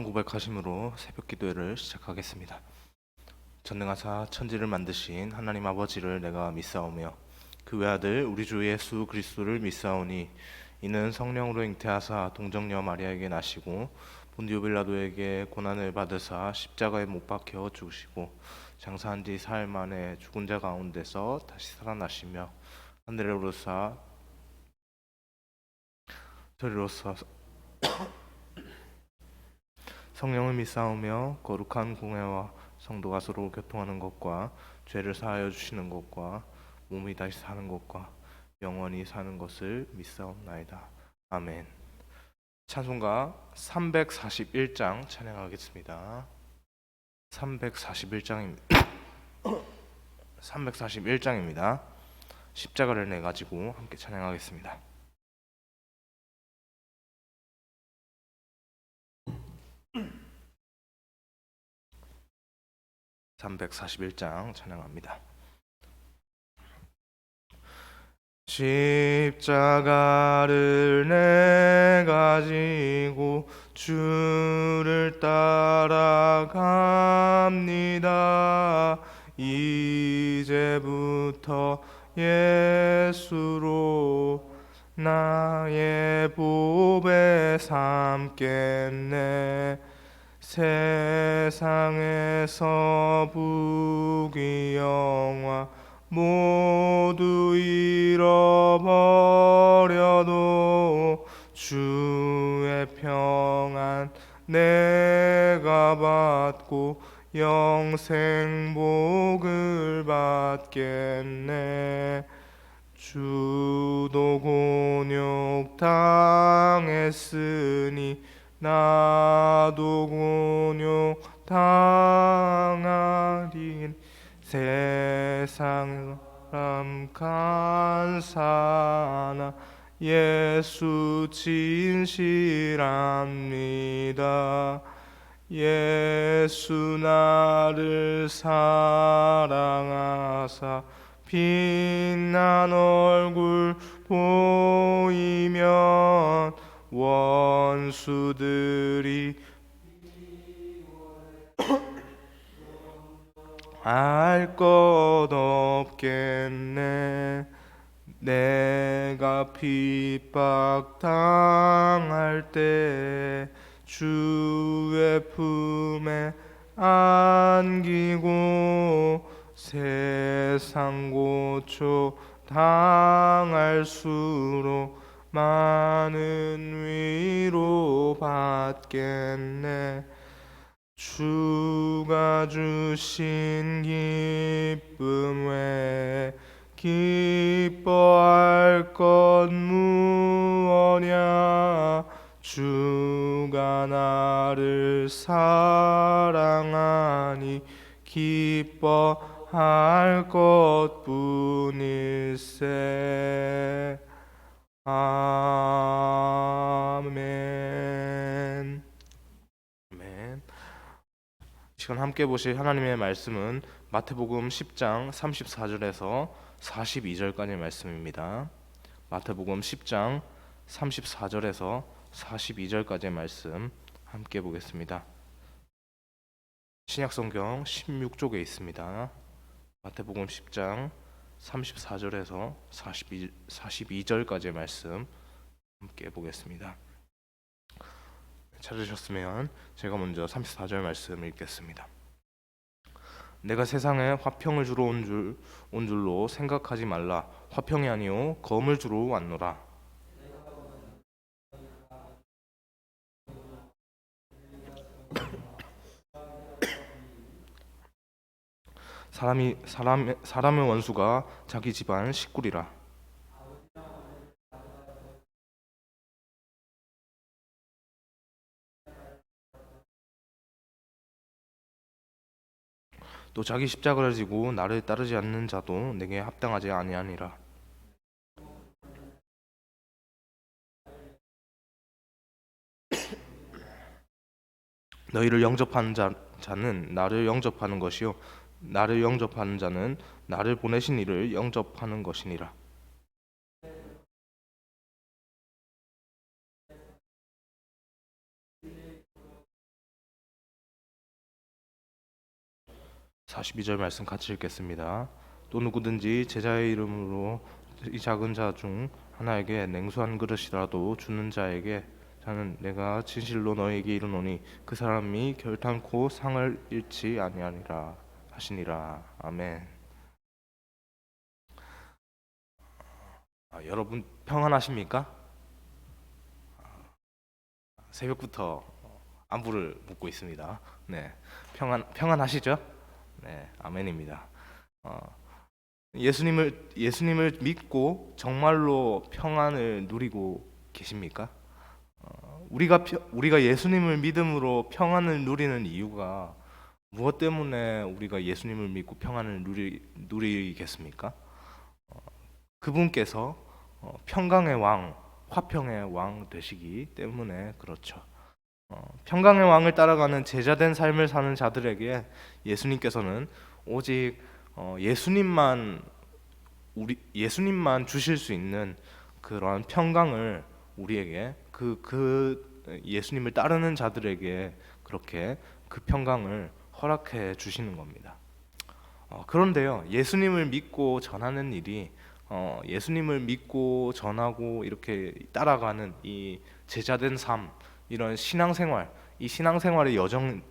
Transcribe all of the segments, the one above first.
고백하심으로 새벽 기도회를 시작하겠습니다. 전능하사 천지를 만드신 하나님 아버지를 내가 믿사오며 그 외아들 우리 주 예수 그리스도를 믿사오니 이는 성령으로 잉태하사 동정녀 마리아에게 나시고 본디오 빌라도에게 고난을 받으사 십자가에 못 박혀 죽으시고 장사한 지 사흘 만에 죽은 자 가운데서 다시 살아나시며 하늘에 오르사 저리로서 성령을 믿사오며 거룩한 공회와 성도가 서로 교통하는 것과 죄를 사하여 주시는 것과 몸이 다시 사는 것과 영원히 사는 것을 믿사옵나이다. 아멘. 찬송가 341장 찬양하겠습니다. 341장입니다. 341장입니다. 십자가를 내 가지고 함께 찬양하겠습니다. 341장 찬양합니다. 십자가를 내 가지고 주를 따라갑니다. 이제부터 예수로 나의 보배 삼겠네. 세상에서 부귀 영화 모두 잃어버려도 주의 평안 내가 받고 영생 복을 받겠네. 주도 곤욕 당했으니 나도 곤욕 당하리. 세상 사람 간사나 예수 진실합니다. 예수 나를 사랑하사 빛난 얼굴 보이면 원수들이 알 것 없겠네. 내가 핍박 당할 때 주의 품에 안기고 세상 고초 당할수록 많은 위로 받겠네. 주가 주신 기쁨 외에 기뻐할 것 무엇냐. 주가 나를 사랑하니 기뻐할 것뿐일세. 아멘. 아멘. 시간 함께 보실 하나님의 말씀은 마태복음 10장 34절에서 42절까지의 말씀입니다. 마태복음 10장 34절에서 42절까지의 말씀 함께 보겠습니다. 신약성경 16쪽에 있습니다. 마태복음 10장 34절에서 42절까지의 말씀 함께 보겠습니다. 찾으셨으면 제가 먼저 34절 말씀을 읽겠습니다. 내가 세상에 화평을 주러 온 줄로 생각하지 말라. 화평이 아니요 검을 주러 왔노라. 사람의 원수가 자기 집안 식구리라. 또 자기 십자가를 지고 나를 따르지 않는 자도 내게 합당하지 아니하니라. 너희를 영접하는 자는 나를 영접하는 것이요 나를 영접하는 자는 나를 보내신 이를 영접하는 것이니라. 42절 말씀 같이 읽겠습니다. 또 누구든지 제자의 이름으로 이 작은 자 중 하나에게 냉수 한 그릇이라도 주는 자에게 자는 내가 진실로 너에게 이르노니 그 사람이 결탄코 상을 잃지 아니하리라 하시니라. 아멘. 여러분 평안하십니까? 새벽부터 안부를 묻고 있습니다. 네, 평안하시죠? 네, 아멘입니다. 예수님을 믿고 정말로 평안을 누리고 계십니까? 우리가 예수님을 믿음으로 평안을 누리는 이유가 무엇 때문에 우리가 예수님을 믿고 평안을 누리겠습니까? 그분께서 평강의 왕, 화평의 왕 되시기 때문에 그렇죠. 평강의 왕을 따라가는 제자된 삶을 사는 자들에게 예수님께서는 오직 예수님만 주실 수 있는 그러한 평강을 우리에게 그 예수님을 따르는 자들에게 그렇게 그 평강을 허락해 주시는 겁니다. 그런데요, 예수님을 믿고 전하는 일이 예수님을 믿고 전하고 이렇게 따라가는 이 제자된 삶, 이런 신앙생활, 이 신앙생활의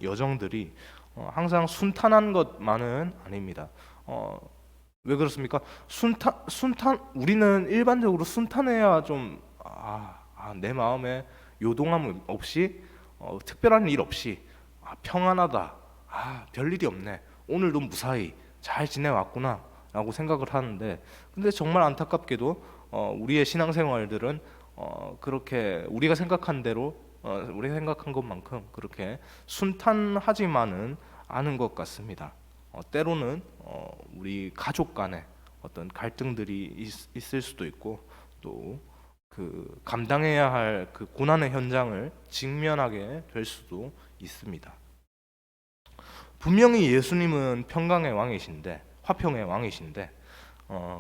여정들이 항상 순탄한 것만은 아닙니다. 왜 그렇습니까? 우리는 일반적으로 순탄해야 좀 내 마음에 요동함 없이 특별한 일 없이 평안하다, 별일이 없네, 오늘도 무사히 잘 지내왔구나 라고 생각을 하는데, 근데 정말 안타깝게도 우리의 신앙생활들은 그렇게 우리가 생각한 대로 우리가 생각한 것만큼 그렇게 순탄하지만은 않은 것 같습니다. 때로는 우리 가족 간에 어떤 갈등들이 있을 수도 있고, 또 그 감당해야 할 그 고난의 현장을 직면하게 될 수도 있습니다. 분명히 예수님은 평강의 왕이신데, 화평의 왕이신데,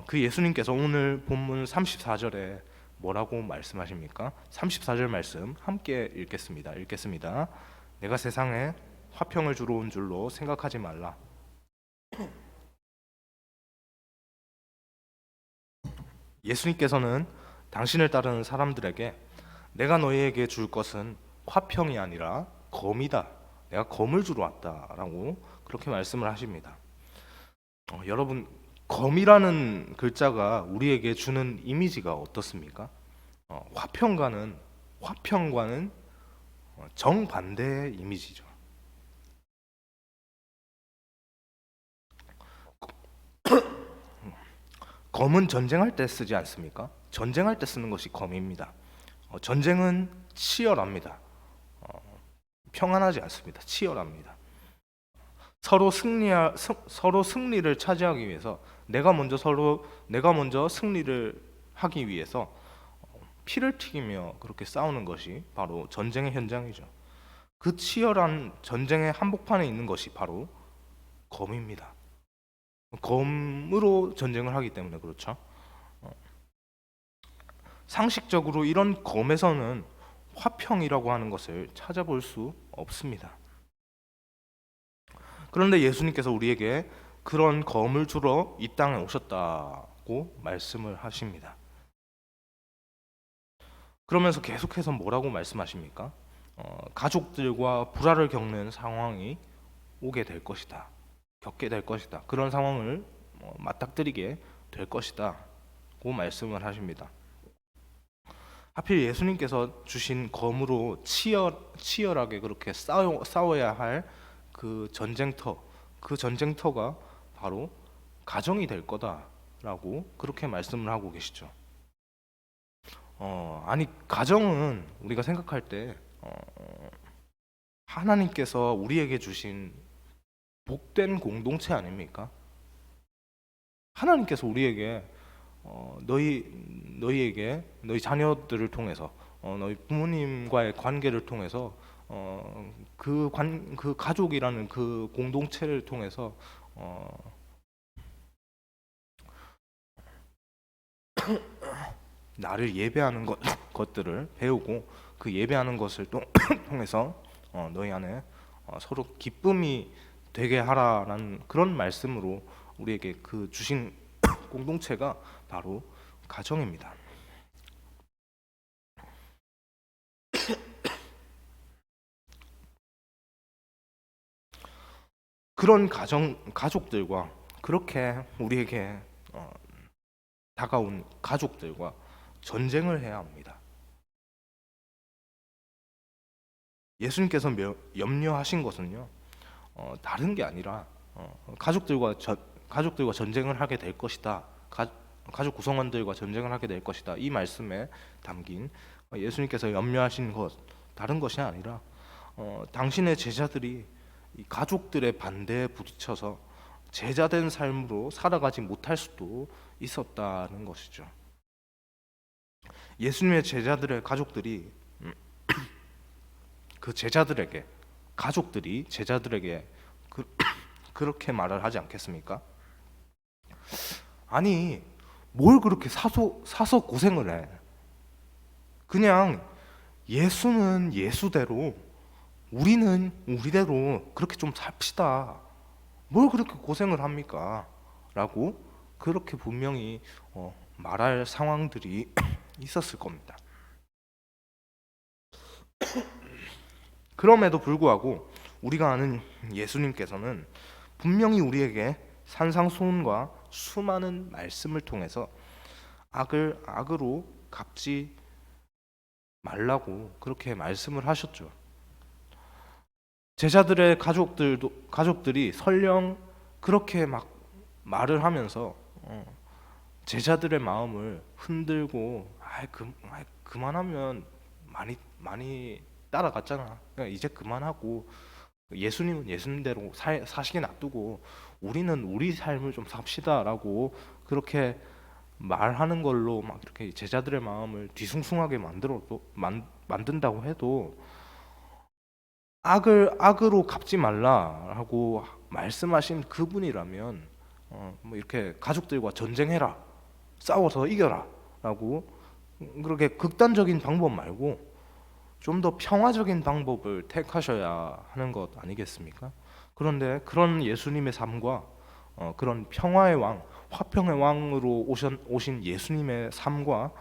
그 예수님께서 오늘 본문 34절에 뭐라고 말씀하십니까? 34절 말씀 함께 읽겠습니다. 내가 세상에 화평을 주러 온 줄로 생각하지 말라. 예수님께서는 당신을 따르는 사람들에게 내가 너희에게 줄 것은 화평이 아니라 검이다, 내가 검을 주러 왔다라고 그렇게 말씀을 하십니다. 여러분, 검이라는 글자가 우리에게 주는 이미지가 어떻습니까? 화평과는 정반대의 이미지죠. 검은 전쟁할 때 쓰지 않습니까? 전쟁할 때 쓰는 것이 검입니다. 전쟁은 치열합니다. 평안하지 않습니다. 치열합니다. 서로 승리를 차지하기 위해서 내가 먼저 승리를 하기 위해서 피를 튀기며 그렇게 싸우는 것이 바로 전쟁의 현장이죠. 그 치열한 전쟁의 한복판에 있는 것이 바로 검입니다. 검으로 전쟁을 하기 때문에 그렇죠. 상식적으로 이런 검에서는 화평이라고 하는 것을 찾아볼 수 없습니다. 그런데 예수님께서 우리에게 그런 검을 주러 이 땅에 오셨다고 말씀을 하십니다. 그러면서 계속해서 뭐라고 말씀하십니까? 가족들과 불화를 겪는 상황이 오게 될 것이다, 겪게 될 것이다, 그런 상황을 맞닥뜨리게 될 것이다 고 말씀을 하십니다. 하필 예수님께서 주신 검으로 치열하게 그렇게 싸워야 할 그 전쟁터가 바로 가정이 될 거다라고 그렇게 말씀을 하고 계시죠. 가정은 우리가 생각할 때 하나님께서 우리에게 주신 복된 공동체 아닙니까? 하나님께서 우리에게 너희 자녀들을 통해서 너희 부모님과의 관계를 통해서 그 가족이라는 그 공동체를 통해서 나를 예배하는 것들을 배우고, 그 예배하는 것을 통해서 너희 안에 서로 기쁨이 되게 하라라는 그런 말씀으로 우리에게 그 주신 공동체가 바로 가정입니다. 그런 가족들과 그렇게 우리에게 다가온 가족들과 전쟁을 해야 합니다. 예수님께서 염려하신 것은요, 다른 게 아니라 가족들과 전쟁을 하게 될 것이다. 가족 구성원들과 전쟁을 하게 될 것이다. 이 말씀에 담긴 예수님께서 염려하신 것 다른 것이 아니라 당신의 제자들이 이 가족들의 반대에 부딪혀서 제자된 삶으로 살아가지 못할 수도 있었다는 것이죠. 예수님의 제자들의 가족들이 그 제자들에게 가족들이 제자들에게 그렇게 말을 하지 않겠습니까? 아니, 뭘 그렇게 사서 고생을 해? 그냥 예수는 예수대로 우리는 우리대로 그렇게 좀 삽시다. 뭘 그렇게 고생을 합니까? 라고 그렇게 분명히 말할 상황들이 있었을 겁니다. 그럼에도 불구하고 우리가 아는 예수님께서는 분명히 우리에게 산상수훈과 수많은 말씀을 통해서 악을 악으로 갚지 말라고 그렇게 말씀을 하셨죠. 제자들의 가족들이 설령 그렇게 막 말을 하면서 제자들의 마음을 흔들고 그만하면 많이 따라갔잖아. 그러니까 이제 그만하고 예수님은 예수님대로 사시게 놔두고 우리는 우리 삶을 좀 삽시다라고 그렇게 말하는 걸로 막 이렇게 제자들의 마음을 뒤숭숭하게 만든다고 해도 악으로 갚지 말라라고 말씀하신 그분이라면 뭐 이렇게 가족들과 전쟁해라, 싸워서 이겨라라고 그렇게 극단적인 방법 말고 좀 더 평화적인 방법을 택하셔야 하는 것 아니겠습니까? 그런데 그런 예수님의 삶과 그런 평화의 왕, 화평의 왕으로 오신 예수님의 삶과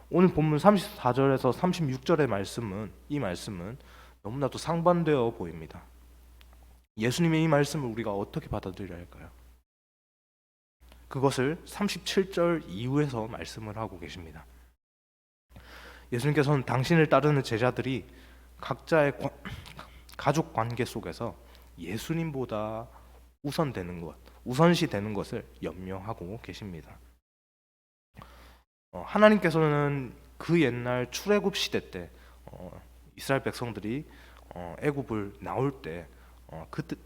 오늘 본문 34절에서 36절의 이 말씀은 너무나도 상반되어 보입니다. 예수님의 이 말씀을 우리가 어떻게 받아들여야 할까요? 그것을 37절 이후에서 말씀을 하고 계십니다. 예수님께서는 당신을 따르는 제자들이 각자의 가족 관계 속에서 예수님보다 우선시 되는 것을 염려하고 계십니다. 하나님께서는 그 옛날 출애굽 시대 때 이스라엘 백성들이 애굽을 나올 때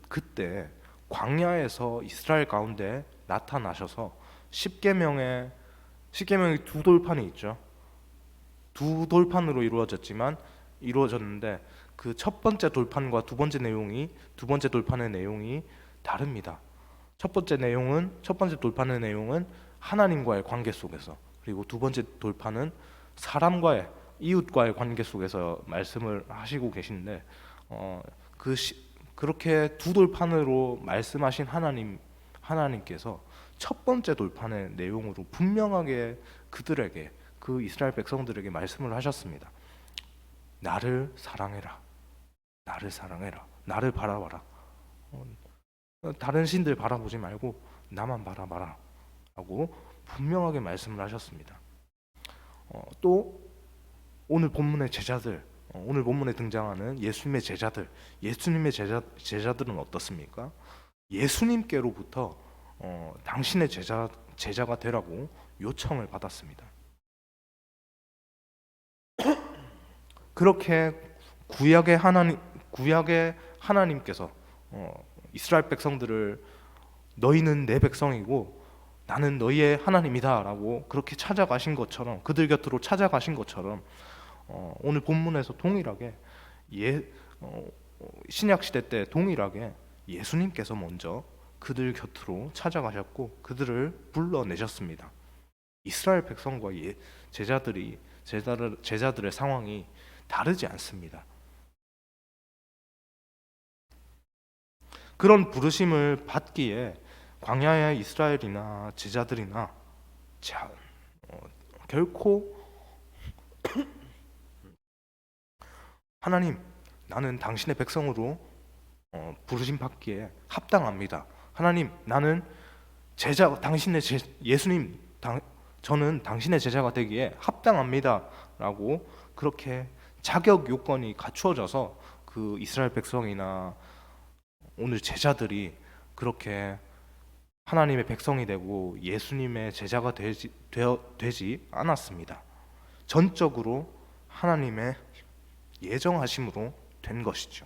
그때 광야에서 이스라엘 가운데 나타나셔서 십계명의 두 돌판이 있죠. 두 돌판으로 이루어졌는데 그 첫 번째 돌판과 두 번째 돌판의 내용이 다릅니다. 첫 번째 돌판의 내용은 하나님과의 관계 속에서, 그리고 두 번째 돌판은 이웃과의 관계 속에서 말씀을 하시고 계신데 그렇게 두 돌판으로 말씀하신 하나님께서 첫 번째 돌판의 내용으로 분명하게 그 이스라엘 백성들에게 말씀을 하셨습니다. 나를 사랑해라. 나를 바라봐라. 다른 신들 바라보지 말고 나만 바라봐라 라고 분명하게 말씀을 하셨습니다. 또 오늘 본문에 등장하는 예수님의 제자들은 어떻습니까? 예수님께로부터 당신의 제자가 되라고 요청을 받았습니다. 그렇게 구약의 하나님께서 이스라엘 백성들을 너희는 내 백성이고 나는 너희의 하나님이다라고 그렇게 그들 곁으로 찾아가신 것처럼 오늘 본문에서 동일하게 신약 시대 때 동일하게 예수님께서 먼저 그들 곁으로 찾아가셨고 그들을 불러내셨습니다. 이스라엘 백성과 제자들의 상황이 다르지 않습니다. 그런 부르심을 받기에 광야의 이스라엘이나 제자들이나 자, 결코 하나님, 나는 당신의 백성으로 부르심 받기에 합당합니다. 하나님, 나는 예수님, 저는 당신의 제자가 되기에 합당합니다라고 그렇게 자격 요건이 갖추어져서 그 이스라엘 백성이나 오늘 제자들이 그렇게 하나님의 백성이 되고 예수님의 제자가 되지 않았습니다. 전적으로 하나님의 예정하심으로 된 것이죠.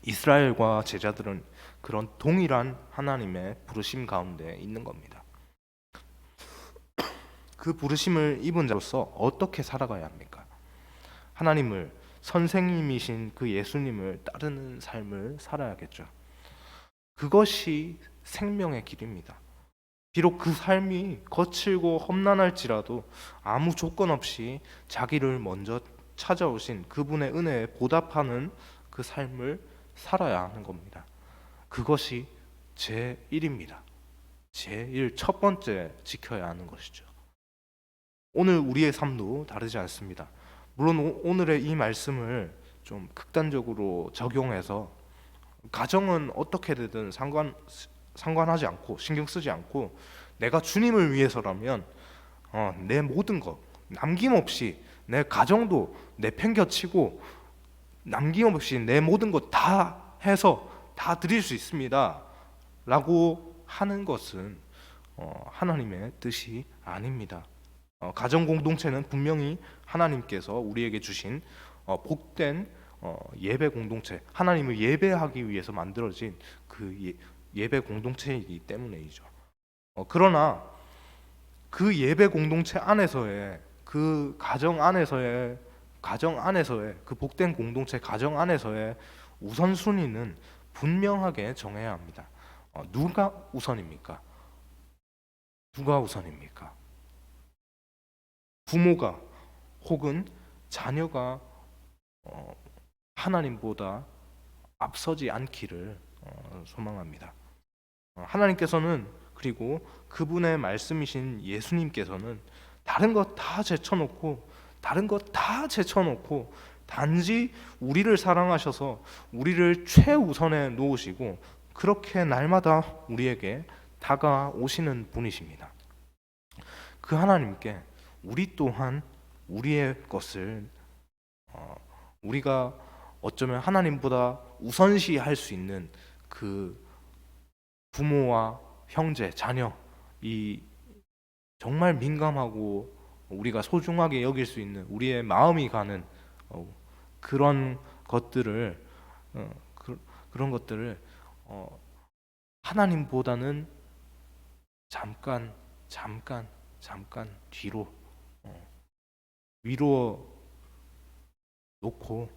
이스라엘과 제자들은 그런 동일한 하나님의 부르심 가운데 있는 겁니다. 그 부르심을 입은 자로서 어떻게 살아가야 합니까? 하나님을, 선생님이신 그 예수님을 따르는 삶을 살아야겠죠. 그것이 생명의 길입니다. 비록 그 삶이 거칠고 험난할지라도 아무 조건 없이 자기를 먼저 찾아오신 그분의 은혜에 보답하는 그 삶을 살아야 하는 겁니다. 그것이 제1입니다. 제1, 첫 번째 지켜야 하는 것이죠. 오늘 우리의 삶도 다르지 않습니다. 물론 오늘의 이 말씀을 좀 극단적으로 적용해서 가정은 어떻게 되든 상관하지 않고 신경 쓰지 않고 내가 주님을 위해서라면 내 모든 것 남김없이 내 가정도 내팽겨치고 남김없이 내 모든 것 다 해서 다 드릴 수 있습니다 라고 하는 것은 하나님의 뜻이 아닙니다. 가정 공동체는 분명히 하나님께서 우리에게 주신 복된 예배 공동체, 하나님을 예배하기 위해서 만들어진 그 예배 공동체이기 때문이죠. 그러나 그 예배 공동체 안에서의 그 가정 안에서의 그 복된 공동체 가정 안에서의 우선순위는 분명하게 정해야 합니다. 누가 우선입니까? 누가 우선입니까? 부모가 혹은 자녀가 하나님보다 앞서지 않기를 소망합니다. 하나님께서는 그리고 그분의 말씀이신 예수님께서는 다른 것 다 제쳐놓고 단지 우리를 사랑하셔서 우리를 최우선에 놓으시고 그렇게 날마다 우리에게 다가오시는 분이십니다. 그 하나님께 우리 또한 우리의 것을 우리가 어쩌면 하나님보다 우선시할 수 있는 그 부모와 형제, 자녀, 이 정말 민감하고 우리가 소중하게 여길 수 있는 우리의 마음이 가는 그런 것들을 그런 것들을 하나님보다는 잠깐 뒤로 위로 놓고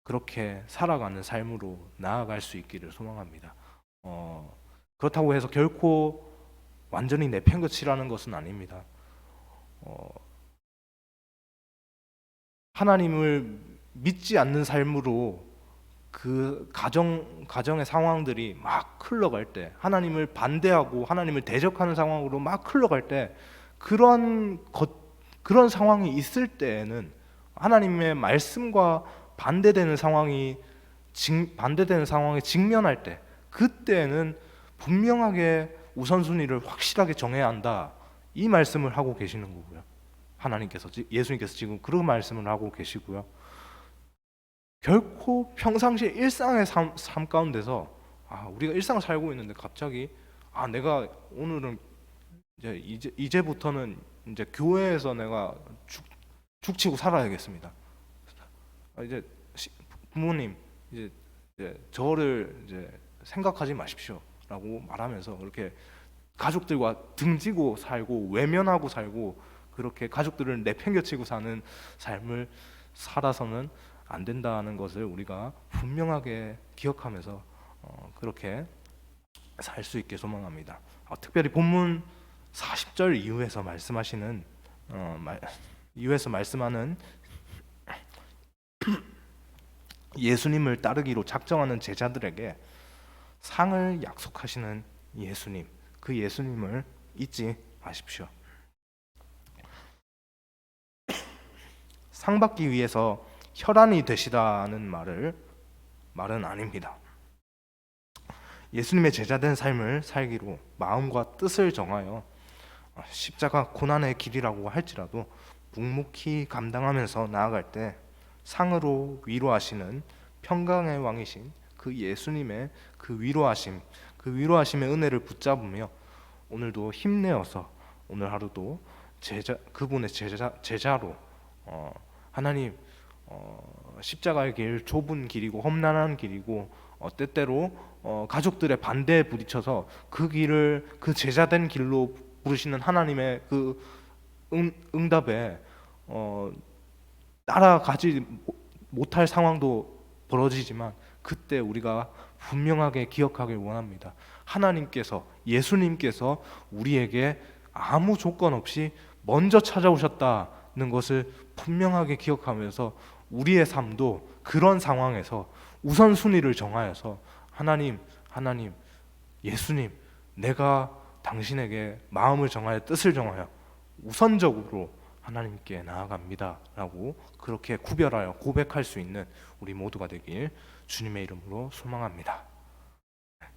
그렇게 살아가는 삶으로 나아갈 수 있기를 소망합니다. 그렇다고 해서 결코 완전히 내팽개치라는 것은 아닙니다. 하나님을 믿지 않는 삶으로 그 가정의 상황들이 막 흘러갈 때, 하나님을 반대하고 하나님을 대적하는 상황으로 막 흘러갈 때, 그런 상황이 있을 때에는 하나님의 말씀과 반대되는 상황에 직면할 때, 그때는 분명하게 우선순위를 확실하게 정해야 한다. 이 말씀을 하고 계시는 거고요. 예수님께서 지금 그런 말씀을 하고 계시고요. 결코 평상시에 일상의 삶 가운데서 우리가 일상을 살고 있는데 갑자기 내가 오늘은 이제부터는 이제 교회에서 내가 죽치고 살아야겠습니다. 이제 부모님 이제 저를 이제 생각하지 마십시오라고 말하면서 그렇게 가족들과 등지고 살고 외면하고 살고 그렇게 가족들을 내팽개치고 사는 삶을 살아서는 안 된다는 것을 우리가 분명하게 기억하면서 그렇게 살 수 있게 소망합니다. 특별히 본문 40절 이후에서 말씀하시는 이후에서 말씀하는 예수님을 따르기로 작정하는 제자들에게 상을 약속하시는 예수님, 그 예수님을 잊지 마십시오. 상 받기 위해서 혈안이 되시다는 말은 아닙니다. 예수님의 제자된 삶을 살기로 마음과 뜻을 정하여 십자가 고난의 길이라고 할지라도 묵묵히 감당하면서 나아갈 때 상으로 위로하시는 평강의 왕이신 그 예수님의 그 위로하심의 은혜를 붙잡으며 오늘도 힘내어서 오늘 하루도 그분의 제자로 하나님, 십자가의 길 좁은 길이고 험난한 길이고 때때로 가족들의 반대에 부딪혀서 그 제자된 길로 부르시는 하나님의 그 응답에 따라가지 못할 상황도 벌어지지만 그때 우리가 분명하게 기억하길 원합니다. 예수님께서 우리에게 아무 조건 없이 먼저 찾아오셨다는 것을 분명하게 기억하면서 우리의 삶도 그런 상황에서 우선순위를 정하여서 하나님, 예수님, 내가 당신에게 마음을 정하여 뜻을 정하여 우선적으로 하나님께 나아갑니다 라고 그렇게 구별하여 고백할 수 있는 우리 모두가 되길 주님의 이름으로 소망합니다.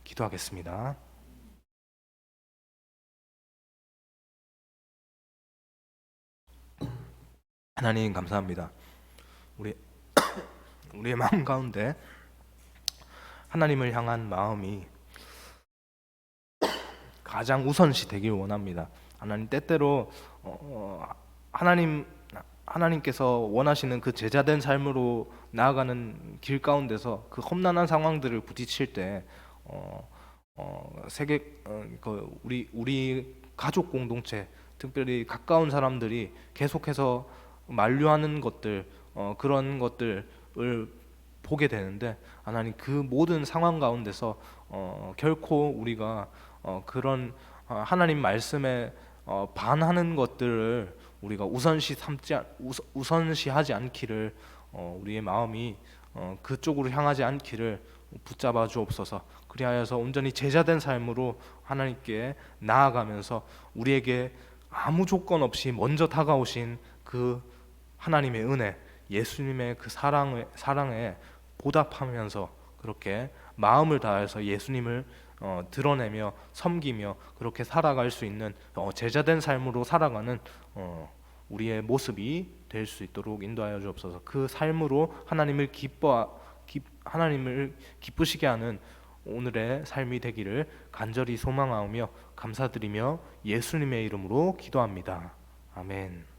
기도하겠습니다. 하나님 감사합니다. 우리의 마음 가운데 하나님을 향한 마음이 가장 우선시 되길 원합니다. 하나님, 때때로 하나님께서 원하시는 그 제자된 삶으로 나아가는 길 가운데서 그 험난한 상황들을 부딪힐 때 우리 가족 공동체, 특별히 가까운 사람들이 계속해서 만류하는 것들, 그런 것들을 보게 되는데, 하나님, 그 모든 상황 가운데서 결코 우리가 그런 하나님 말씀에 반하는 것들을 우리가 우선시하지 않기를, 우리의 마음이 그쪽으로 향하지 않기를 붙잡아 주옵소서. 그리하여서 온전히 제자된 삶으로 하나님께 나아가면서 우리에게 아무 조건 없이 먼저 다가오신 그 하나님의 은혜, 예수님의 그 사랑에 보답하면서 그렇게 마음을 다해서 예수님을 드러내며 섬기며 그렇게 살아갈 수 있는 제자된 삶으로 살아가는 우리의 모습이 될 수 있도록 인도하여 주옵소서. 그 삶으로 하나님을 기쁘시게 하는 오늘의 삶이 되기를 간절히 소망하며 감사드리며 예수님의 이름으로 기도합니다. 아멘.